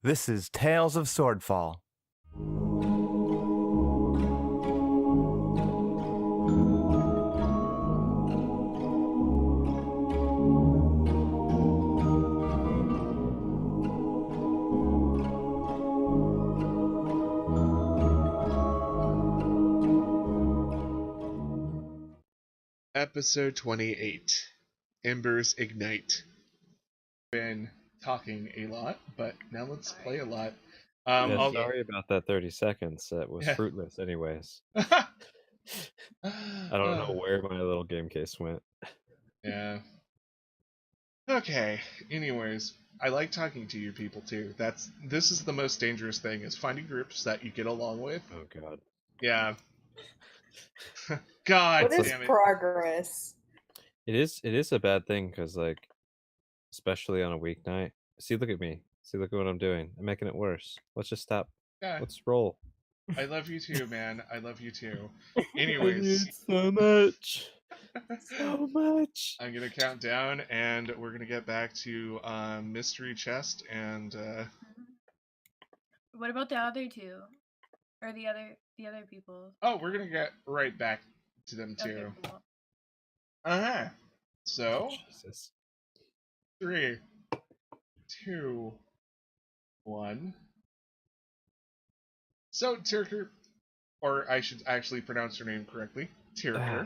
This is Tales of Swordfall. Episode 28, Embers Ignite. Been talking a lot, but now let's play a lot. Sorry about that 30 seconds. That was fruitless anyways. I don't know where my little game case went. Yeah. Okay, anyways, I like talking to you people too. This is the most dangerous thing, is finding groups that you get along with. Oh god. Yeah. God What is damn it. progress? It is a bad thing because, like, especially on a weeknight. See, look at me. See, look at what I'm doing. I'm making it worse. Let's just stop. Yeah. Let's roll. I love you too, man. I love you too. Anyways. So much. So much. I'm going to count down, and we're going to get back to Mystery Chest, and... What about the other two? Or the other people? Oh, we're going to get right back to them too. Okay, cool. Uh-huh. So, Jesus. 3, 2, 1. So, Tirker, or I should actually pronounce her name correctly, Tirker.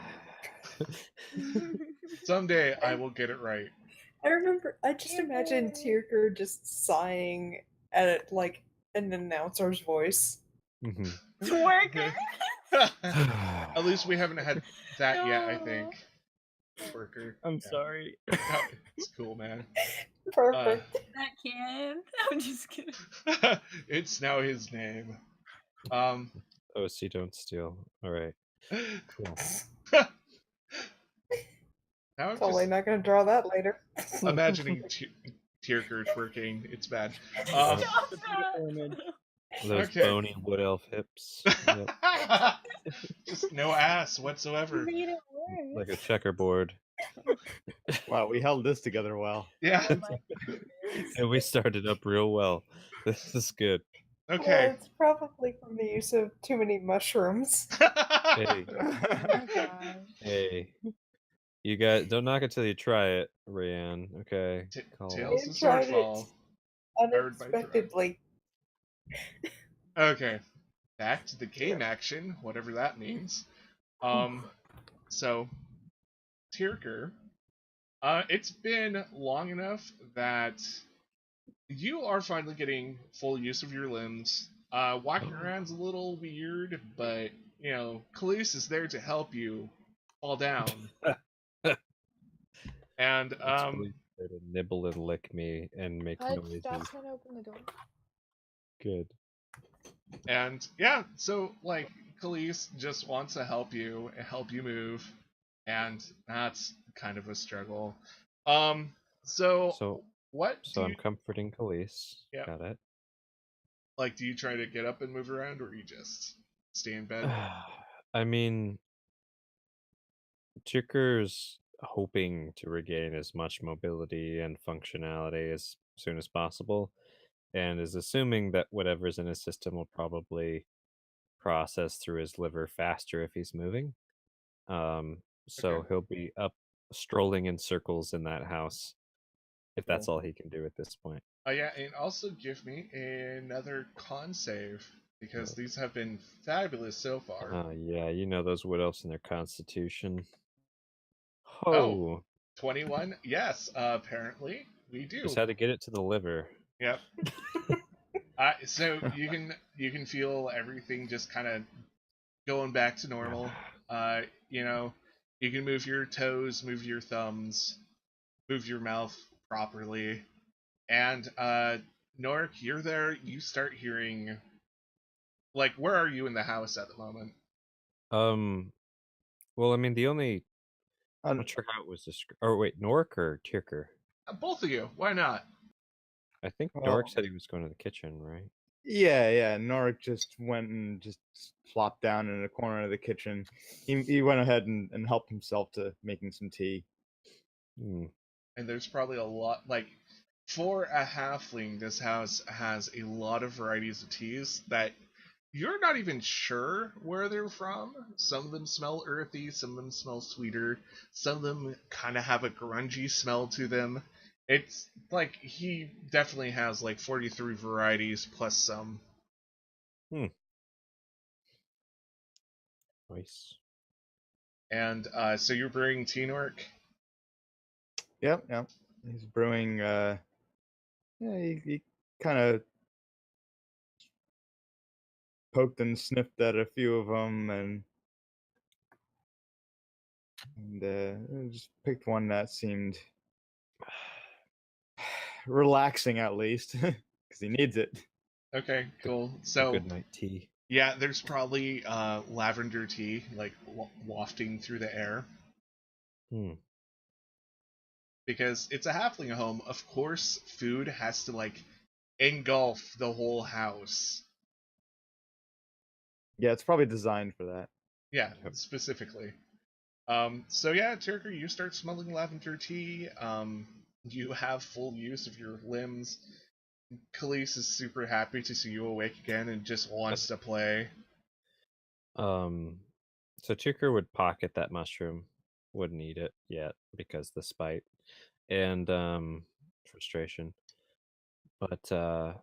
Someday I will get it right. I just imagine Tierker just sighing at it like an announcer's voice. Mm-hmm. Twerker! At least we haven't had that yet, I think. Twerker. I'm sorry. Oh, it's cool, man. Perfect. That can. I'm just kidding. It's now his name. OC don't steal. Alright. Cool. Now I'm Totally just not going to draw that later. imagining Tierker twerking. It's bad. Stop that! Those Okay. bony wood elf hips. Yep. Just no ass whatsoever. You made it worse. Like a checkerboard. Wow, we held this together well. Yeah. Oh my goodness. And we started up real well. This is good. Well, Okay. it's probably from the use of too many mushrooms. Hey. Oh gosh. Hey. You guys don't knock it till you try it, Rayanne. Okay. Call it. Tales You of tried it. Swordfall. Powered by Unexpectedly. Okay. Back to the game action, whatever that means. So, Tirker, it's been long enough that you are finally getting full use of your limbs. Walking around's a little weird, but, you know, Khalees is there to help you fall down. And, It's really there to nibble and lick me and make noises. Stop trying to open the door. Good. And yeah, so like Khalees just wants to help you move, and that's kind of a struggle. So what? So I'm comforting Khalees. Yeah. Got it. Like, do you try to get up and move around, or you just stay in bed? I mean, Ticker's hoping to regain as much mobility and functionality as soon as possible, and is assuming that whatever's in his system will probably process through his liver faster if he's moving. So Okay. he'll be up strolling in circles in that house if that's all he can do at this point. Yeah, and also give me another con save, because these have been fabulous so far. Yeah, you know those wood elves and their constitution. Oh. 21? Yes, apparently we do. Just had to get it to the liver. Yep. So you can feel everything just kind of going back to normal. You know, you can move your toes, move your thumbs, move your mouth properly, and Norik, you're there. You start hearing, like, where are you in the house at the moment? Well, I mean, the only I'm not sure how it was described. Oh wait, Norik or Tirker? Both of you. Why not? I think Well- Norik said he was going to the kitchen, right? Yeah. Norik just went and just plopped down in a corner of the kitchen. He went ahead and helped himself to making some tea. Hmm. And there's probably a lot, like, for a halfling, this house has a lot of varieties of teas that you're not even sure where they're from. Some of them smell earthy, some of them smell sweeter, some of them kind of have a grungy smell to them. It's like he definitely has like 43 varieties plus some. Nice. And so you're brewing Teenork? Yep. He's brewing. Yeah, he kind of poked and sniffed at a few of them, and just picked one that seemed relaxing, at least, because he needs it. Okay, cool. A So good night tea. yeah, there's probably lavender tea like wafting through the air. Because it's a halfling home. Of course, food has to like engulf the whole house. Yeah, it's probably designed for that. Yeah, specifically. So yeah, Tirker, you start smelling lavender tea. You have full use of your limbs. Khalees is super happy to see you awake again and just wants to play. So Tucker would pocket that mushroom, wouldn't eat it yet because the spite and frustration. But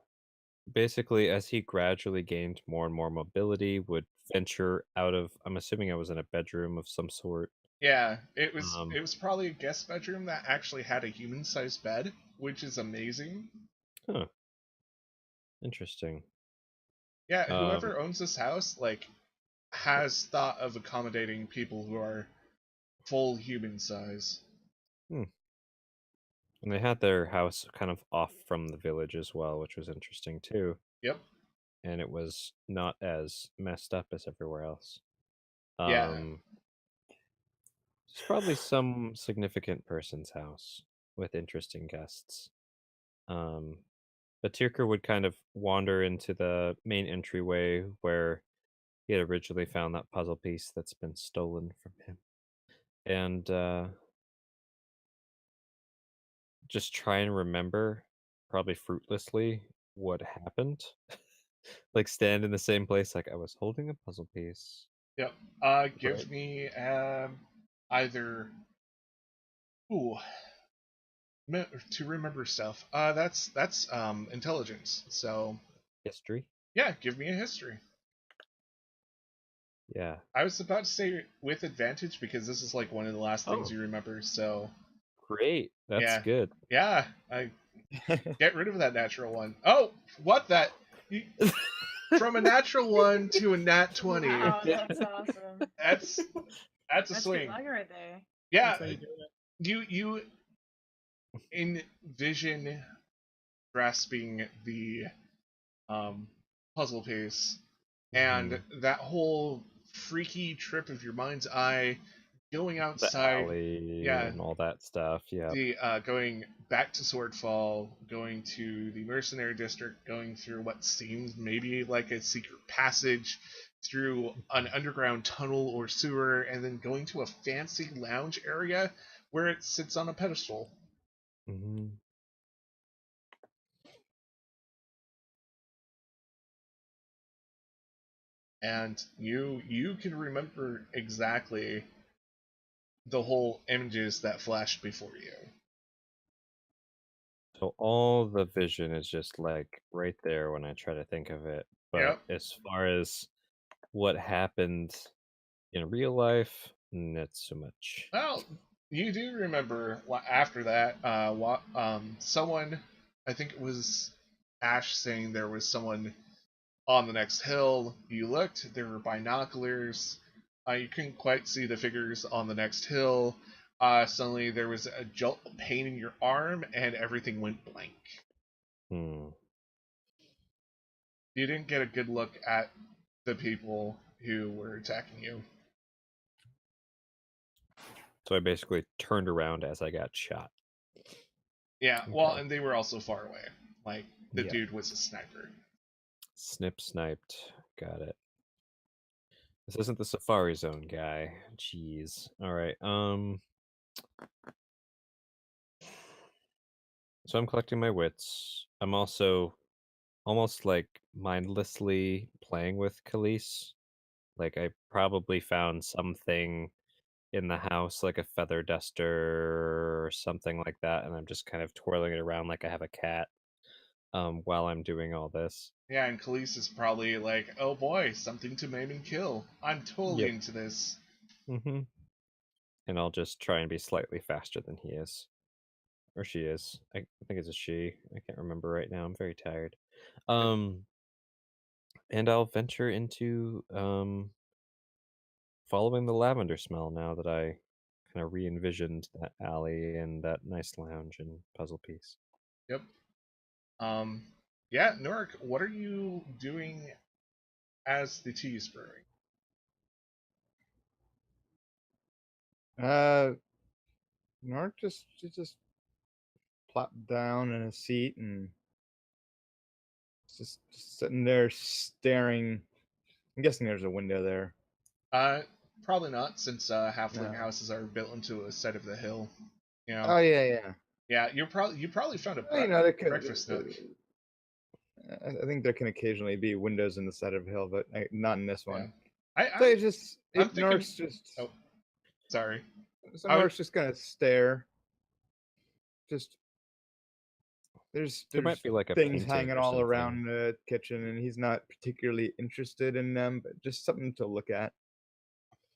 basically, as he gradually gained more and more mobility, would venture out of. I'm assuming I was in a bedroom of some sort. Yeah, it was probably a guest bedroom that actually had a human-sized bed, which is amazing. Huh. Interesting. Yeah, whoever owns this house, like, has thought of accommodating people who are full human size. And they had their house kind of off from the village as well, which was interesting too. Yep. And it was not as messed up as everywhere else. Yeah. It's probably some significant person's house with interesting guests. But Tirker would kind of wander into the main entryway where he had originally found that puzzle piece that's been stolen from him. And just try and remember, probably fruitlessly, what happened. Like stand in the same place, like I was holding a puzzle piece. Yep. Give me either. Ooh. To remember stuff. That's intelligence. So. History. Yeah, give me a history. Yeah. I was about to say with advantage because this is like one of the last things you remember. So. Great. That's good. Yeah. I get rid of that natural one. Oh, what that? From a natural 1 to a nat 20. Wow, that's awesome. That's a swing. Good luck right there. Yeah, you envision grasping the puzzle piece, and that whole freaky trip of your mind's eye going outside, and all that stuff. Yeah, the going back to Swordfall, going to the mercenary district, going through what seems maybe like a secret passage through an underground tunnel or sewer, and then going to a fancy lounge area where it sits on a pedestal. And you can remember exactly the whole images that flashed before you. So all the vision is just like right there when I try to think of it. But as far as what happened in real life, not so much. Well, you do remember after that, someone, I think it was Ash, saying there was someone on the next hill. You looked, there were binoculars. You couldn't quite see the figures on the next hill. Suddenly there was a jolt of pain in your arm, and everything went blank. You didn't get a good look at the people who were attacking you. So I basically turned around as I got shot. Yeah, well, and they were also far away. Like, the dude was a sniper. Sniped. Got it. This isn't the Safari Zone guy. Jeez. All right. So I'm collecting my wits. I'm also almost like mindlessly playing with Khalees. Like I probably found something in the house, like a feather duster or something like that, and I'm just kind of twirling it around like I have a cat while I'm doing all this. Yeah, and Khalees is probably like, oh boy, something to maim and kill. I'm totally Yep. into this. Mm-hmm. And I'll just try and be slightly faster than he is. Or she is. I think it's a she. I can't remember right now. I'm very tired. And I'll venture into following the lavender smell now that I kind of re-envisioned that alley and that nice lounge and puzzle piece. Yep. Yeah, Norik, what are you doing as the tea is brewing? Nark just plopped down in a seat and just sitting there staring. I'm guessing there's a window there. Probably not, since halfling No. houses are built into a side of the hill. You know. Oh yeah. Yeah, you probably found a Well, there could, breakfast nook. I think there can occasionally be windows in the side of a hill, but not in this one. Yeah. So I'm thinking- Nark's just. Oh, sorry. So I would- Nark's just gonna stare. Just there's There might be like a things painting hanging or all something. around the kitchen, and he's not particularly interested in them, but just something to look at.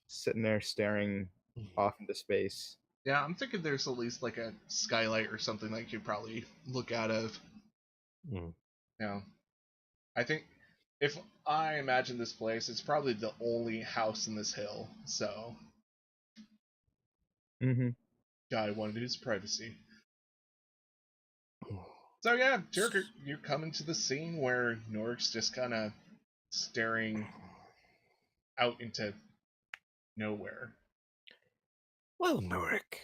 Sitting there staring off into space. Yeah, I'm thinking there's at least like a skylight or something that you probably look out of. Mm. You know, I think if I imagine this place, it's probably the only house in this hill. So, Mm-hmm. guy wanted his privacy. So yeah, Turk, you come into the scene where Norik's just kind of staring out into nowhere. Well, Norik,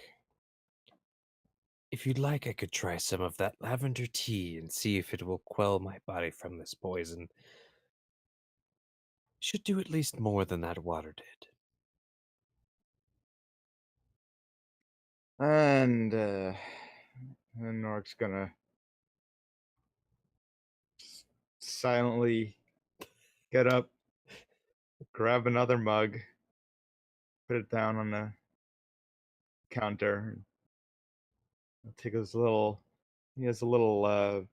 if you'd like, I could try some of that lavender tea and see if it will quell my body from this poison. Should do at least more than that water did. And Norik's gonna silently get up, grab another mug, put it down on the counter. Take his little. He has a little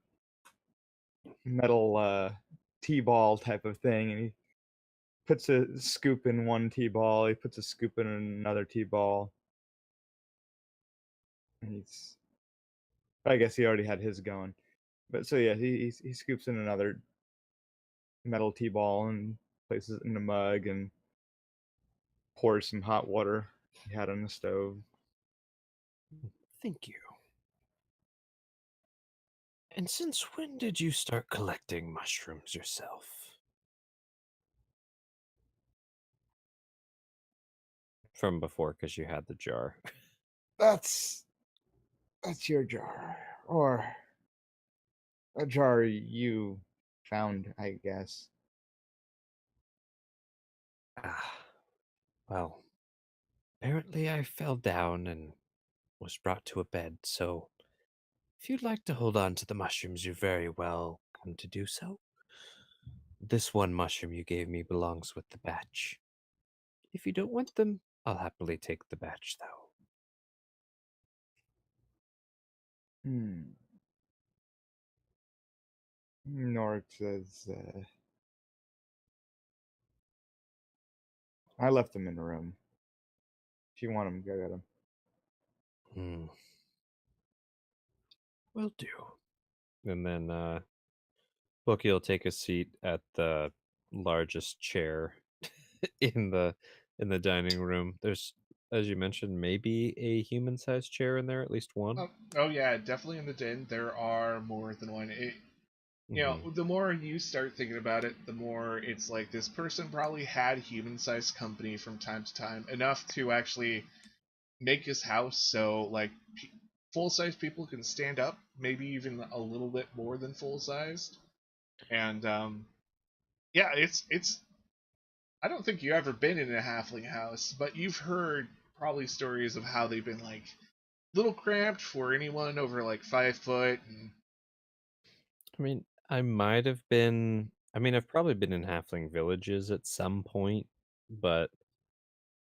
metal tea ball type of thing, and he puts a scoop in one tea ball. He puts a scoop in another tea ball. And he's. I guess he already had his going, but so yeah, he scoops in another metal tea ball and places it in a mug and pours some hot water he had on the stove. Thank you. And since when did you start collecting mushrooms yourself? From before, because you had the jar. That's your jar, or a jar you found, I guess. Ah, well, apparently I fell down and was brought to a bed, so if you'd like to hold on to the mushrooms, you're very welcome to do so. This one mushroom you gave me belongs with the batch. If you don't want them, I'll happily take the batch, though. Norik says, I left them in the room. If you want them, go get them. Will do. And then Bookie will take a seat at the largest chair in the dining room. There's, as you mentioned, maybe a human-sized chair in there, at least one. Oh yeah, definitely in the den there are more than one. You know, the more you start thinking about it, the more it's like this person probably had human-sized company from time to time, enough to actually make his house so like full-sized people can stand up, maybe even a little bit more than full-sized. And yeah, it's. I don't think you've ever been in a halfling house, but you've heard probably stories of how they've been like little cramped for anyone over like 5 foot. And I mean, I might have been. I mean, I've probably been in halfling villages at some point, but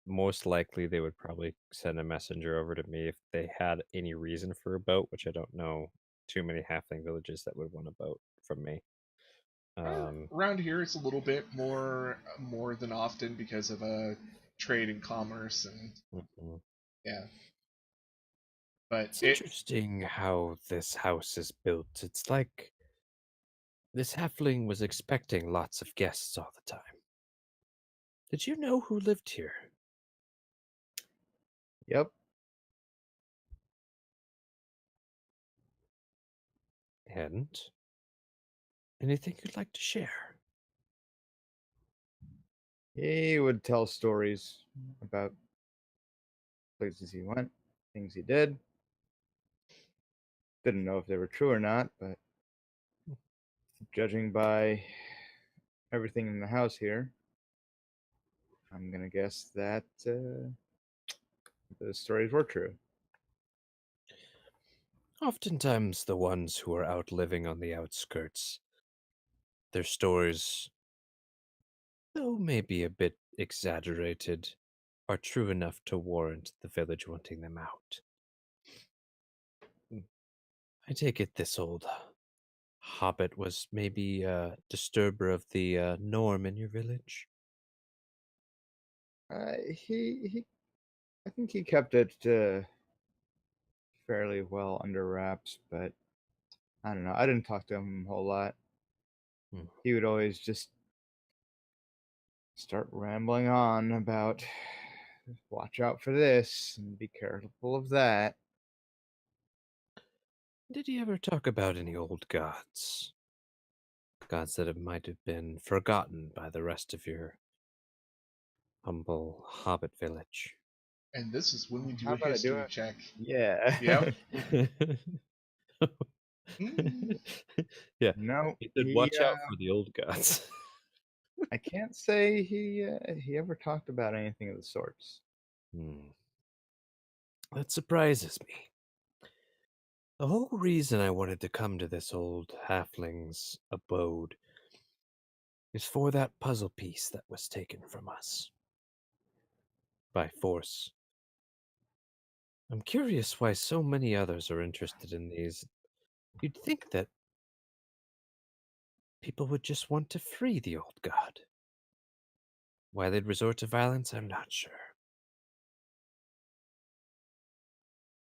most likely they would probably send a messenger over to me if they had any reason for a boat, which I don't know too many halfling villages that would want a boat from me. around here, it's a little bit more than often because of trade and commerce, and Mhm. yeah. But It's it interesting how this house is built. It's like this halfling was expecting lots of guests all the time. Did you know who lived here? Yep. And anything you'd like to share? He would tell stories about places he went, things he did. Didn't know if they were true or not, but judging by everything in the house here, I'm gonna guess that the stories were true. Oftentimes, the ones who are out living on the outskirts, their stories, though maybe a bit exaggerated, are true enough to warrant the village wanting them out. I take it this old hobbit was maybe a disturber of the norm in your village? He I think he kept it fairly well under wraps, but I don't know. I didn't talk to him a whole lot. Hmm. He would always just start rambling on about watch out for this and be careful of that. Did he ever talk about any old gods? Gods that might have been forgotten by the rest of your humble hobbit village? and this is when we do How a about I do history it? check. Yeah. Yep. Mm. Yeah, No, he said, he. "Watch out for the old gods." I can't say he ever talked about anything of the sorts. Hmm. That surprises me. The whole reason I wanted to come to this old halfling's abode is for that puzzle piece that was taken from us by force. I'm curious why so many others are interested in these. You'd think that people would just want to free the old god. Why they'd resort to violence, I'm not sure.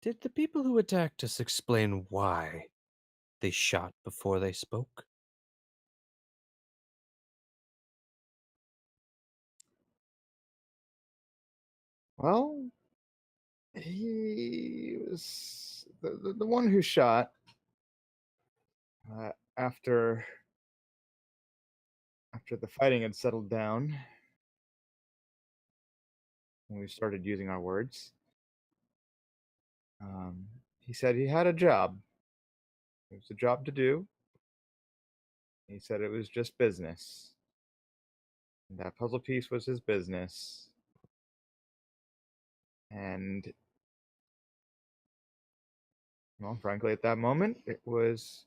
Did the people who attacked us explain why they shot before they spoke? Well, he was the one who shot after the fighting had settled down when we started using our words. He said he had a job. It was a job to do. He said it was just business. And that puzzle piece was his business. And well, frankly, at that moment, it was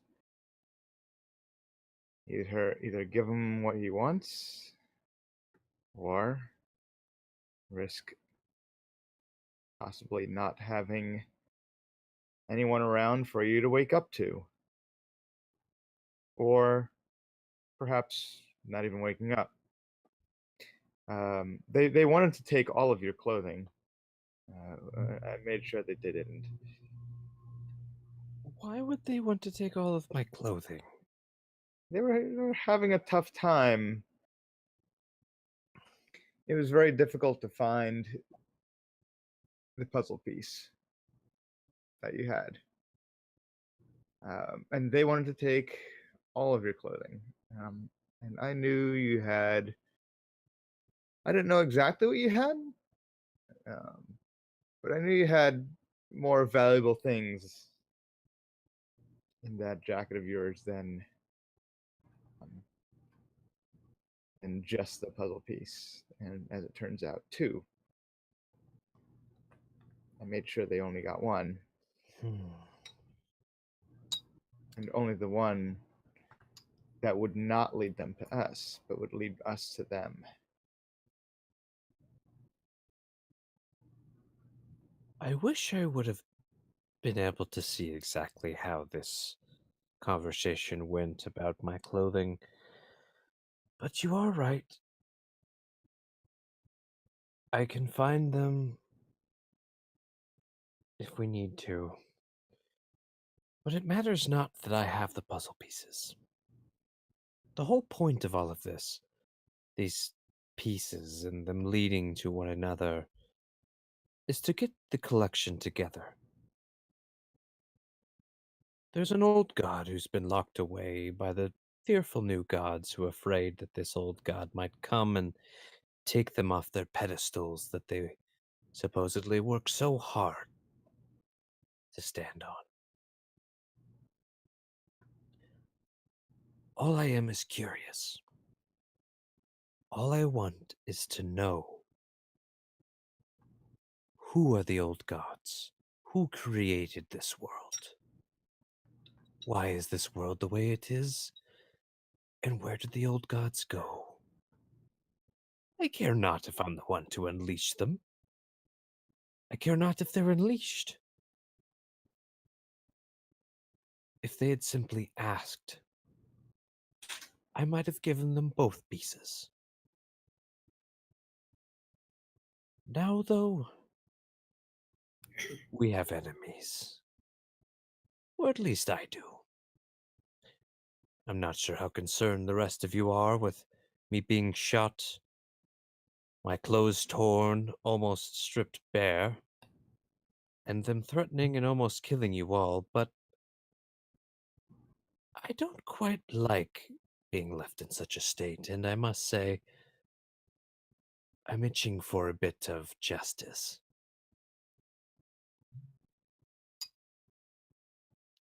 either give him what he wants or risk possibly not having anyone around for you to wake up to, or perhaps not even waking up. They wanted to take all of your clothing. I made sure they didn't. Why would they want to take all of my clothing? They were having a tough time. It was very difficult to find the puzzle piece that you had, and they wanted to take all of your clothing. And I knew you had. I didn't know exactly what you had, um, but I knew you had more valuable things in that jacket of yours um, than just the puzzle piece. And as it turns out, two. I made sure they only got one. And only the one that would not lead them to us, but would lead us to them. I wish I would have been able to see exactly how this conversation went about my clothing. But you are right. I can find them if we need to. But it matters not that I have the puzzle pieces. The whole point of all of this, these pieces and them leading to one another, is to get the collection together. There's an old god who's been locked away by the fearful new gods who are afraid that this old god might come and take them off their pedestals that they supposedly work so hard to stand on. All I am is curious. All I want is to know, who are the old gods? Who created this world? Why is this world the way it is? And where did the old gods go? I care not if I'm the one to unleash them. I care not if they're unleashed. If they had simply asked, I might have given them both pieces. Now, though, we have enemies. Or at least I do. I'm not sure how concerned the rest of you are with me being shot, my clothes torn, almost stripped bare, and them threatening and almost killing you all, but I don't quite like being left in such a state, and I must say, I'm itching for a bit of justice.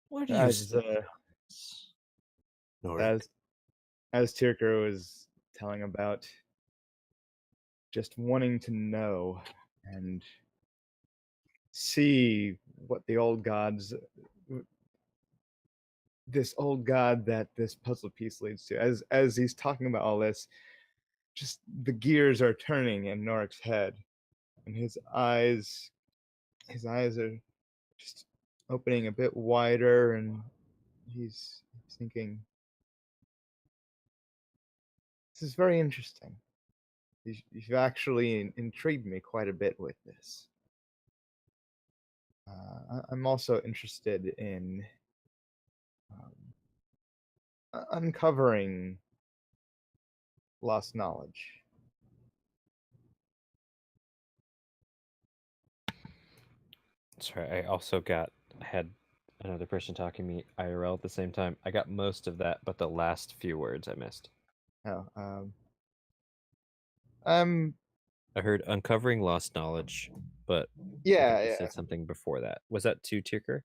Where do you As stand, Norik? as as Tirker was telling about just wanting to know and see what the old gods, this old god that this puzzle piece leads to. As he's talking about all this, just the gears are turning in Norik's head, and his eyes are just opening a bit wider, and he's thinking, this is very interesting. You've actually intrigued me quite a bit with this. I'm also interested in uncovering lost knowledge. Sorry, I had another person talking to me IRL at the same time. I got most of that, but the last few words I missed. Oh, I'm I heard uncovering lost knowledge, but I yeah, think you yeah. said something before that. Was that to Tirker?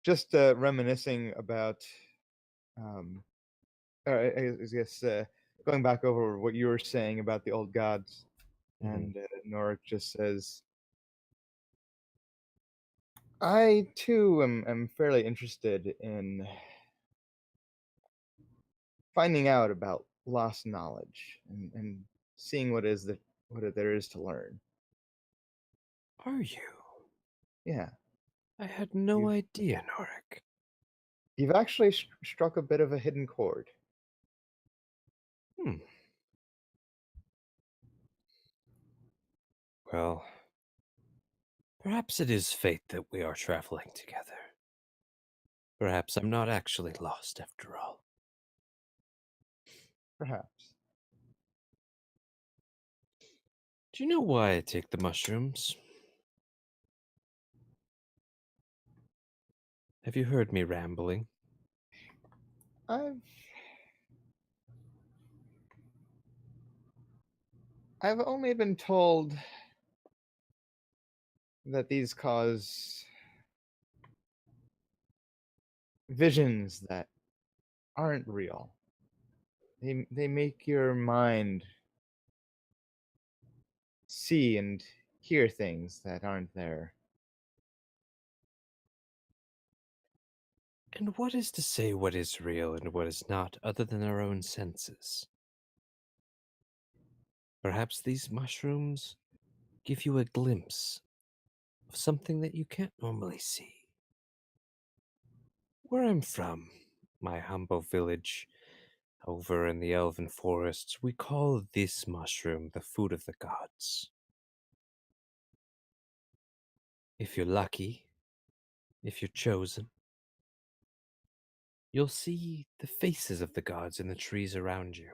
Just reminiscing about, or I guess going back over what you were saying about the old gods, and Norik just says, I too am fairly interested in finding out about lost knowledge and seeing what there is to learn. Are you? Yeah, I had no you've idea, Norik. you've actually struck a bit of a hidden chord. Hmm. Well, perhaps it is fate that we are traveling together. Perhaps I'm not actually lost after all. Perhaps. Do you know why I take the mushrooms? Have you heard me rambling? I've I've only been told that these cause visions that aren't real. They make your mind see and hear things that aren't there. And what is to say what is real and what is not other than our own senses? Perhaps these mushrooms give you a glimpse of something that you can't normally see. Where I'm from, my humble village over in the elven forests, we call this mushroom the food of the gods. If you're lucky, if you're chosen, you'll see the faces of the gods in the trees around you.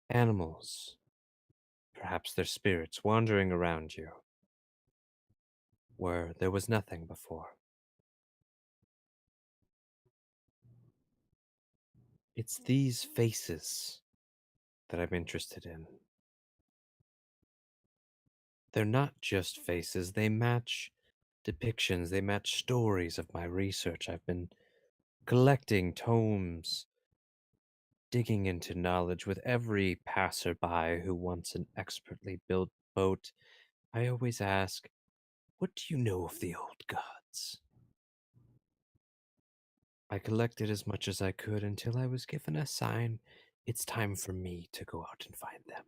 Animals, perhaps their spirits wandering around you, where there was nothing before. It's these faces that I'm interested in. They're not just faces, they match depictions, they match stories of my research. I've been collecting tomes, digging into knowledge with every passerby who wants an expertly built boat. I always ask, what do you know of the old gods? I collected as much as I could until I was given a sign it's time for me to go out and find them.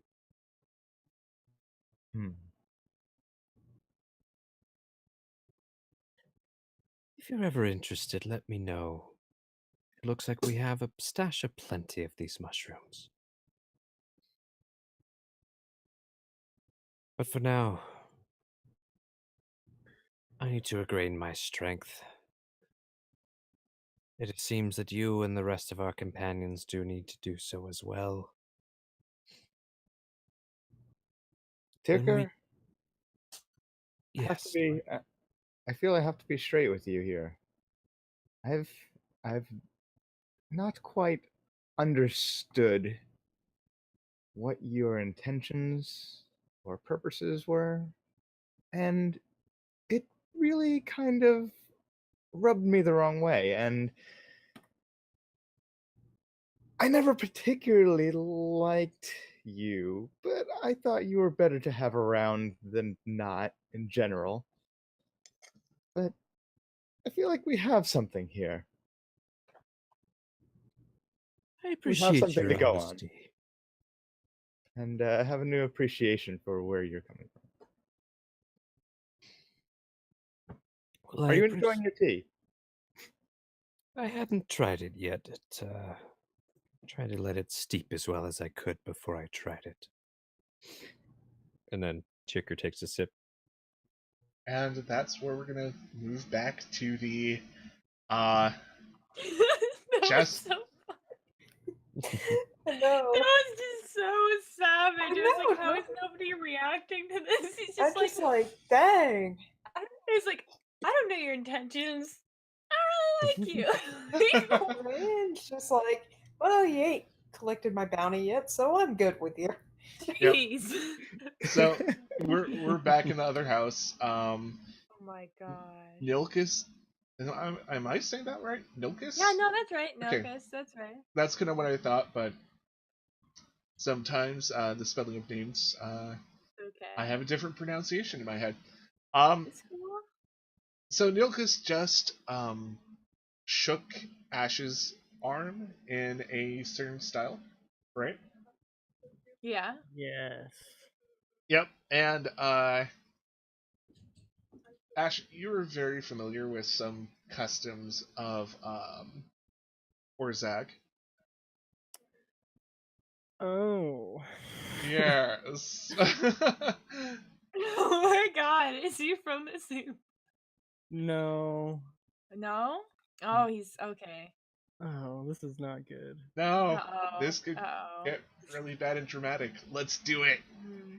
Hmm. If you're ever interested, let me know. It looks like we have a stash of plenty of these mushrooms. But for now, I need to regain my strength. It seems that you and the rest of our companions do need to do so as well. When we... Tirker, I have to Yes. be. I feel I have to be straight with you here. I've not quite understood what your intentions or purposes were, and it really kind of rubbed me the wrong way, and I never particularly liked you, but I thought you were better to have around than not in general. But I feel like we have something here. I We have appreciate something to your go on, honesty. and have a new appreciation for where you're coming from. Well, Are you enjoying your tea? I hadn't tried it yet. Tried to let it steep as well as I could before I tried it. And then Chicker takes a sip. And that's where we're gonna move back to the uh That was chest. so I That know. was just so savage. I was know, like, how no. is nobody reacting to this? He's I'm just like, dang. he's like, I don't know your intentions. I don't really like you. Rand's just like, well, you ain't collected my bounty yet, so I'm good with you. Yep. Jeez. So we're back in the other house. Oh my god. Nilkus. Am I saying that right? Nilkus? Yeah, no, that's right. No, Okay. Gus, that's right. That's kind of what I thought, but sometimes the spelling of names, Okay. I have a different pronunciation in my head. Um, It's cool. so Nilkus just shook Ash's arm in a certain style, right? Yeah. Yes. Yep. And Ash, you were very familiar with some customs of Orzag. Oh. Yes. Oh my god, is he from the same? No. No? Oh, he's okay. Oh, this is not good. No, Uh-oh. this could Uh-oh. get really bad and dramatic. Let's do it. Hmm.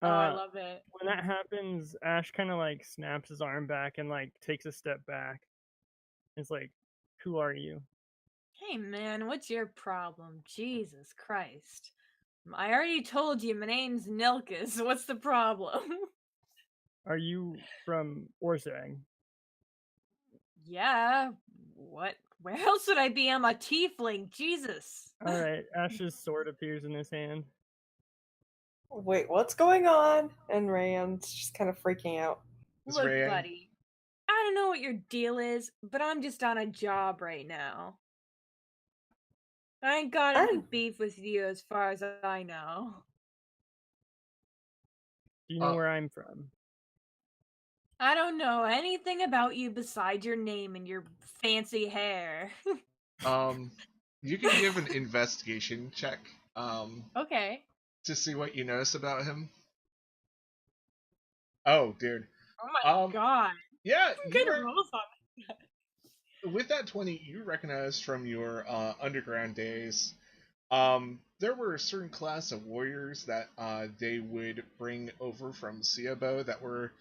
Oh, I Uh, love it. when that happens, Ash kind of like snaps his arm back and like takes a step back. It's like, who are you? Hey man, what's your problem? Jesus Christ. I already told you my name's Nilkus. What's the problem? Are you from Orzag? Yeah. What? Where else would I be? I'm a tiefling. Jesus. All right. Ash's sword appears in his hand. Wait, what's going on? And Rand's just kind of freaking out. It's Look, Rayanne. buddy. I don't know what your deal is, but I'm just on a job right now. I ain't got any I'm beef with you as far as I know. Do you know where I'm from? I don't know anything about you besides your name and your fancy hair. You can give an investigation check Okay. to see what you notice about him. Oh, dude. Oh my god. Yeah, Some you good rolls on with that 20, you recognize from your underground days. There were a certain class of warriors that they would bring over from Siabo that were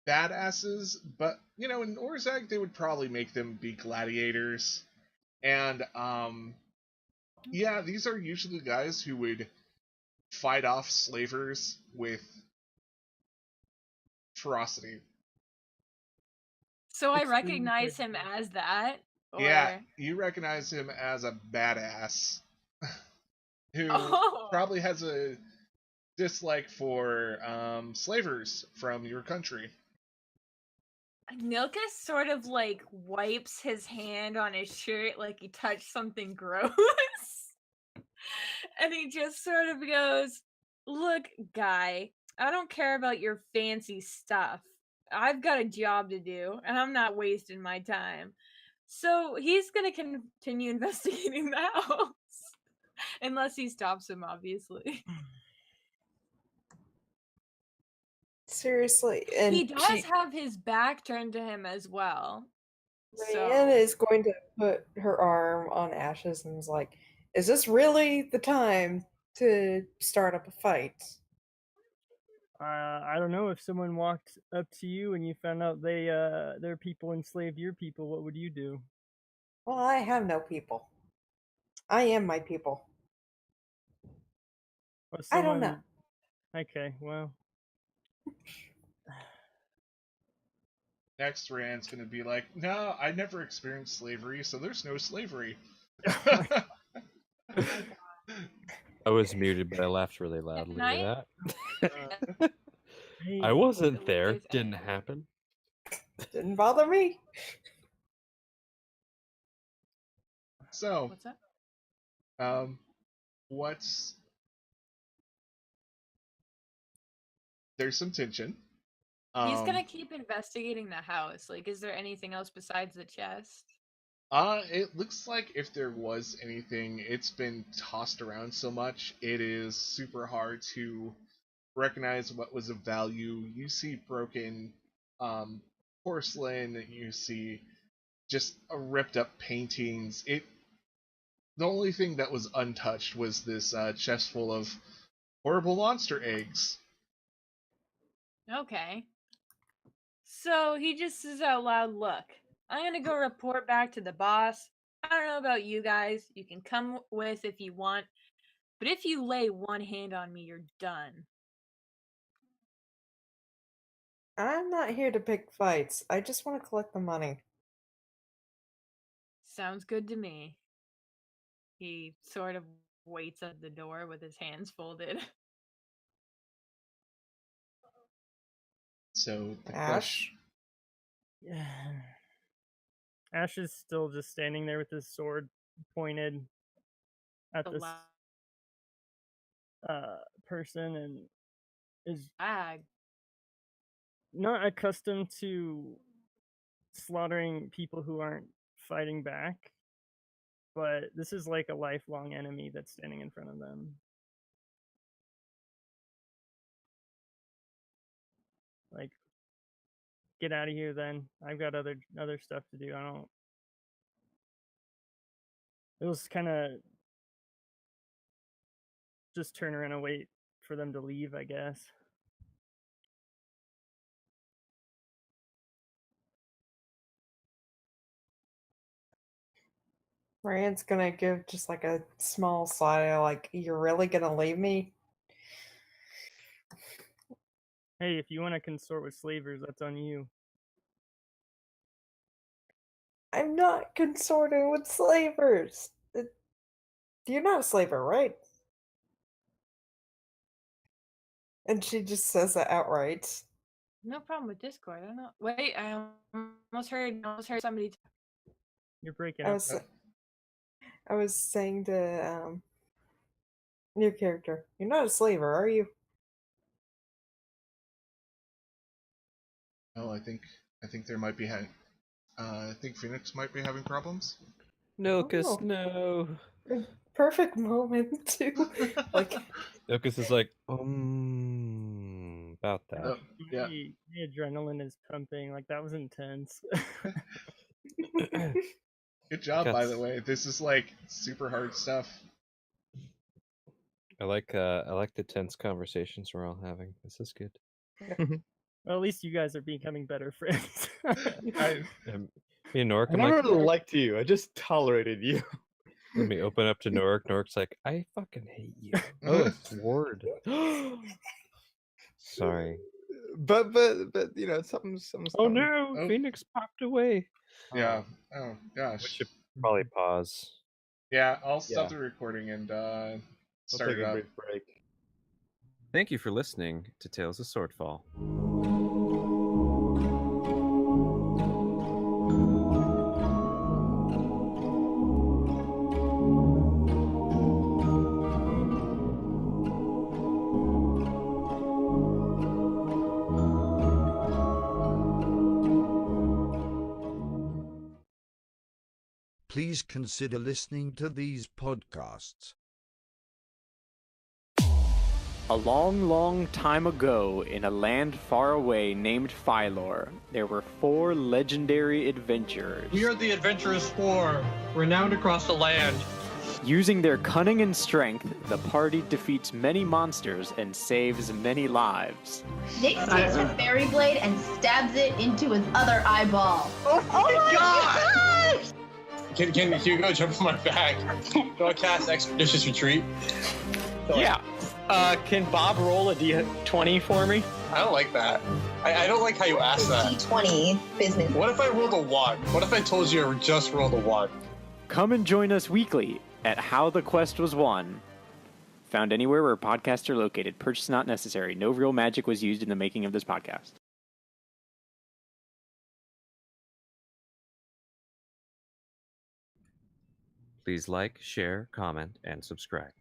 badasses, but you know, in Orzag they would probably make them be gladiators. And yeah, these are usually guys who would fight off slavers with ferocity. So I Extreme recognize him prejudice. as that? Yeah, Or you recognize him as a badass who oh, probably has a dislike for slavers from your country. Nilka sort of like wipes his hand on his shirt like he touched something gross. And he just sort of goes, "Look, guy, I don't care about your fancy stuff. I've got a job to do, and I'm not wasting my time." So he's gonna continue investigating the house. Unless he stops him, obviously. seriously, He and does have his back turned to him as well. Marianne So is going to put her arm on Ash's and is like, "Is this really the time to start up a fight?" I don't know, if someone walked up to you and you found out their people enslaved your people, what would you do? Well, I have no people. I am my people. Or I don't know. someone Okay, well, Next, Rand's gonna be like, "No, I never experienced slavery, so there's no slavery." I was muted, but I laughed really loudly Can at I? that. hey, I wasn't there. There's Didn't happen. Didn't bother me. So, What's up? what's there's some tension. He's gonna keep investigating the house. Like, is there anything else besides the chest? It looks like if there was anything, it's been tossed around so much, it is super hard to recognize what was of value. You see broken porcelain, you see just ripped up paintings. The only thing that was untouched was this chest full of horrible monster eggs. Okay. So he just says out loud, "Look, I'm gonna go report back to the boss. I don't know about you guys. You can come with if you want. But if you lay one hand on me, you're done." I'm not here to pick fights. I just want to collect the money. Sounds good to me. He sort of waits at the door with his hands folded. So the Ash? yeah. Ash is still just standing there with his sword pointed at The this person and is lag. not accustomed to slaughtering people who aren't fighting back, but this is like a lifelong enemy that's standing in front of them. Like, get out of here then. I've got other stuff to do. I don't It was kind of just turn around and wait for them to leave, I guess. Rand's gonna give just like a small side eye, like, "You're really gonna leave me?" Hey, if you want to consort with slavers, that's on you. I'm not consorting with slavers. You're not a slaver, right? And she just says that outright. No problem with Discord. I don't know. Wait, I almost heard somebody. You're breaking I up. was I was saying to your character, you're not a slaver, are you? Oh, I think there might be I think Phoenix might be having problems. Nilkus, Oh. no. Perfect moment to like. Nilkus is like, about that. Oh, yeah. My adrenaline is pumping. Like, that was intense. Good job, by the Guts. way. This is like super hard stuff. I like the tense conversations we're all having. This is good. Well, at least you guys are becoming better friends. Me and Nork, I I'm never like, liked you. I just tolerated you. let me open up to Nork. Nork's like, I fucking hate you. Oh, it's Ward. Sorry. But you know, something's Oh coming. no, Oh. Phoenix popped away. Yeah. Oh We gosh. should probably pause. Yeah, I'll stop Yeah. the recording and We'll start take it a up. brief break. Thank you for listening to Tales of Swordfall. Please consider listening to these podcasts. A long, long time ago, in a land far away named Phylor, there were 4 legendary adventurers. We are the Adventurous Four, renowned across the land. Using their cunning and strength, the party defeats many monsters and saves many lives. Nick takes a fairy blade and stabs it into his other eyeball. Oh my God! Can you go jump on my back? Do I cast Expeditious Retreat? Yeah. Can Bob roll a d20 for me? I don't like that. I don't like how you asked that. D20 business. What if I rolled a 1? What if I told you I just rolled a 1? Come and join us weekly at How the Quest Was Won. Found anywhere where podcasts are located. Purchase not necessary. No real magic was used in the making of this podcast. Please like, share, comment, and subscribe.